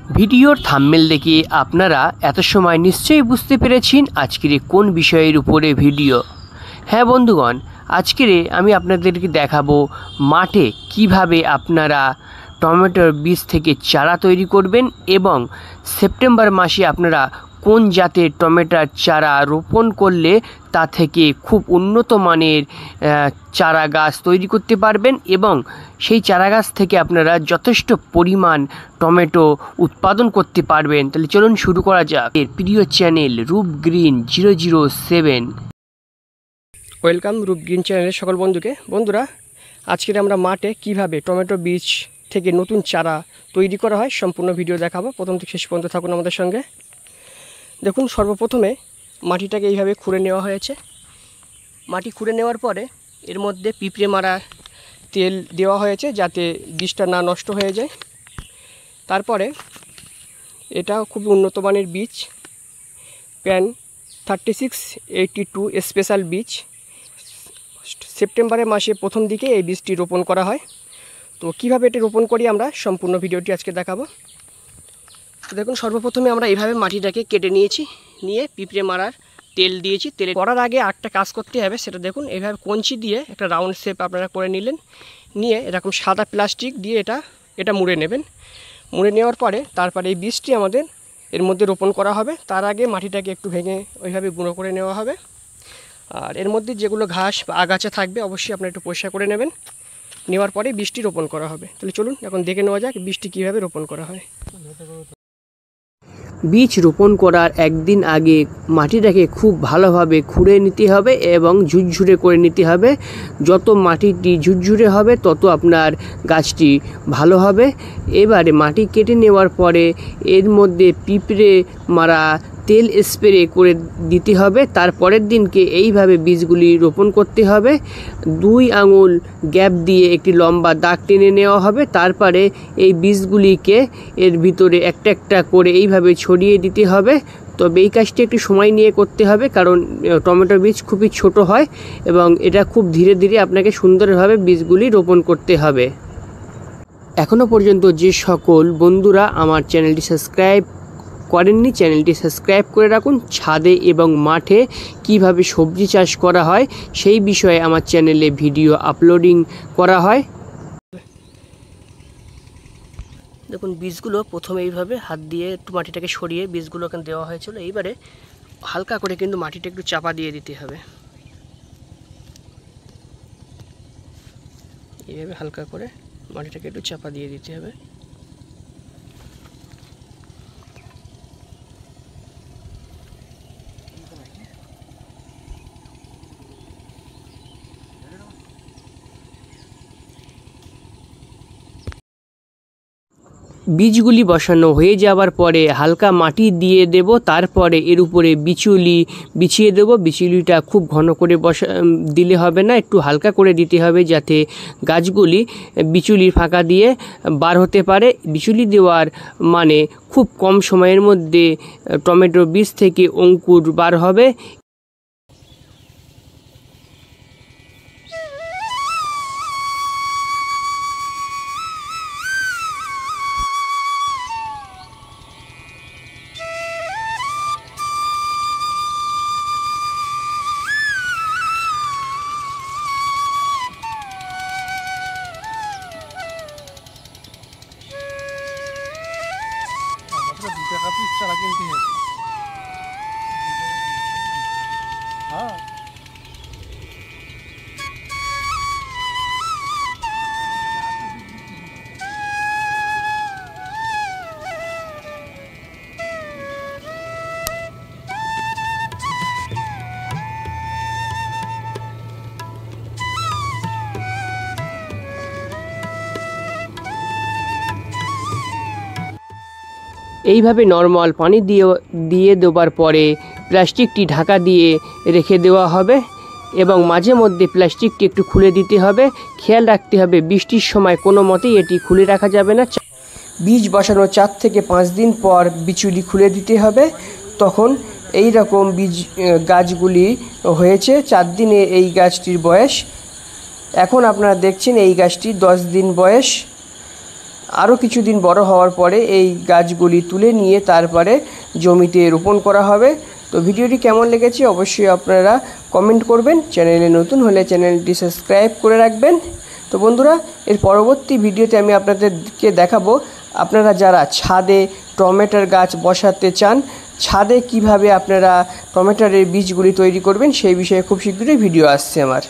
ভিডিওর থাম্বনেল দেখে আপনারা এত সময় নিশ্চয়ই বুঝতে পেরেছেন আজকের কোন বিষয়ের উপরে ভিডিও। হ্যাঁ বন্ধুগণ, আজকের আমি আপনাদেরকে দেখাবো মাঠে কিভাবে আপনারা টমেটোর বীজ থেকে চারা তৈরি করবেন এবং সেপ্টেম্বর মাসে আপনারা কোন জাতের টমেটোর চারা রোপণ করলে তা থেকে খুব উন্নত মানের চারা গাছ তৈরি করতে পারবেন এবং সেই চারা গাছ থেকে আপনারা যথেষ্ট পরিমাণ টমেটো উৎপাদন করতে পারবেন। তাহলে চলুন শুরু করা যাক। এর প্রিয় চ্যানেল রূপ গ্রিন 007। ওয়েলকাম রূপ গ্রিন চ্যানেলের সকল বন্ধুরা, আজকের আমরা মাঠে কিভাবে টমেটো বীজ থেকে নতুন চারা তৈরি করা হয় সম্পূর্ণ ভিডিও দেখাবো। প্রথম থেকে শেষ পর্যন্ত থাকুন আমাদের সঙ্গে। দেখুন, সর্বপ্রথমে মাটিটাকে এইভাবে খুঁড়ে নেওয়া হয়েছে। মাটি খুঁড়ে নেওয়ার পরে এর মধ্যে পিঁপড়ে মারা তেল দেওয়া হয়েছে যাতে বীজটা না নষ্ট হয়ে যায়। তারপরে এটা খুবই উন্নত মানের বীজ, প্যান 3682 স্পেশাল বীজ। সেপ্টেম্বরের মাসে প্রথম দিকে এই বীজটি রোপণ করা হয়। তো কীভাবে এটি রোপণ করি আমরা সম্পূর্ণ ভিডিওটি আজকে দেখাবো। তো দেখুন, সর্বপ্রথমে আমরা এইভাবে মাটিটাকে কেটে নিয়ে পিঁপড়ে মারার তেল দিয়েছি। তেল করার আগে একটা কাজ করতে হবে, সেটা দেখুন এইভাবে কঞ্চি দিয়ে একটা রাউন্ড শেপ আপনারা করে নিয়ে এরকম সাদা প্লাস্টিক দিয়ে এটা মুড়ে নেবেন। মুড়ে নেওয়ার পরে তারপরে এই বীজটি আমাদের এর মধ্যে রোপণ করা হবে। তার আগে মাটিটাকে একটু ভেঙে ওইভাবে গুঁড়ো করে নেওয়া হবে। আর এর মধ্যে যেগুলো ঘাস বা আগাছা থাকবে অবশ্যই আপনারা একটু পরিষ্কার করে নেওয়ার পরে বীজটি রোপণ করা হবে। তাহলে চলুন এখন দেখে নেওয়া যাক বীজটি কীভাবে রোপণ করা হয়। বীজ রোপণ করার একদিন আগে মাটিটাকে খুব ভালোভাবে খুঁড়ে নিতে হবে এবং ঝুরঝুরে করে নিতে হবে। যত মাটিটি ঝুরঝুরে হবে তত আপনার গাছটি ভালো হবে। এবারে মাটি কেটে নেওয়ার পরে এর মধ্যে পিঁপড়ে মারা তেল স্প্রে করে দিতে হবে। তারপরের দিনকে এইভাবে বীজগুলি রোপণ করতে হবে। 2 আঙুল গ্যাপ দিয়ে একটি লম্বা দাগ টেনে নেওয়া হবে। তারপরে এই বীজগুলিকে এর ভিতরে একটা একটা করে এইভাবে ছড়িয়ে দিতে হবে। তবে এই কাজটি একটু সময় নিয়ে করতে হবে, কারণ টমেটো বীজ খুবই ছোট হয় এবং এটা খুব ধীরে ধীরে আপনাকে সুন্দরভাবে বীজগুলি রোপণ করতে হবে। এখনও পর্যন্ত যে সকল বন্ধুরা আমার চ্যানেলটি সাবস্ক্রাইব করেননি, চ্যানেলটি সাবস্ক্রাইব করে রাখুন। ছাদে এবং মাঠে কিভাবে সবজি চাষ করা হয় সেই বিষয়ে আমার চ্যানেলে ভিডিও আপলোডিং করা হয়। দেখুন, বীজগুলো প্রথমে এইভাবে হাত দিয়ে একটু মাটিটাকে সরিয়ে বীজগুলো ওখানে দেওয়া হয়েছিল। এইবারে হালকা করে কিন্তু মাটিটা একটু চাপা দিয়ে দিতে হবে। এইভাবে হালকা করে মাটিটাকে একটু চাপা দিয়ে দিতে হবে। বীজগুলি বসানো হয়ে যাওয়ার পরে হালকা মাটি দিয়ে দেব। তারপরে এর উপরে বিচুলি বিছিয়ে দেব। বিচুলিটা খুব ঘন করে দিলে হবে না, একটু হালকা করে দিতে হবে যাতে গাছগুলি বিচুলির ফাঁকা দিয়ে বার হতে পারে। বিচুলি দেওয়ার মানে খুব কম সময়ের মধ্যে টমেটো বীজ থেকে অঙ্কুর বার হবে। चारा किनती है। हाँ, এইভাবে নর্মাল পানি দিয়ে দেওয়ার পরে প্লাস্টিকটি ঢাকা দিয়ে রেখে দেওয়া হবে এবং মাঝে মধ্যে প্লাস্টিকটি একটু খুলে দিতে হবে। খেয়াল রাখতে হবে বৃষ্টির সময় কোনো মতেই এটি খুলে রাখা যাবে না। বীজ বসানোর 4 থেকে 5 দিন পর বিচুলি খুলে দিতে হবে। তখন এই রকম বীজ গাছগুলি হয়েছে। 4 দিনে এই গাছটির বয়স। এখন আপনারা দেখছেন এই গাছটি 10 দিন বয়স। আরও কিছুদিন বড় হওয়ার পরে এই গাছগুলি তুলে নিয়ে তারপরে জমিতে রোপণ করা হবে। তো ভিডিওটি কেমন লেগেছে অবশ্যই আপনারা কমেন্ট করবেন। চ্যানেলে নতুন হলে চ্যানেলটি সাবস্ক্রাইব করে রাখবেন। তো বন্ধুরা, এর পরবর্তী ভিডিওতে আমি আপনাদেরকে দেখাবো আপনারা যারা ছাদে টমেটোর গাছ বসাতে চান, ছাদে কিভাবে আপনারা টমেটোর বীজগুলি তৈরি করবেন সেই বিষয়ে খুব শীঘ্রই ভিডিও আসছে আমার।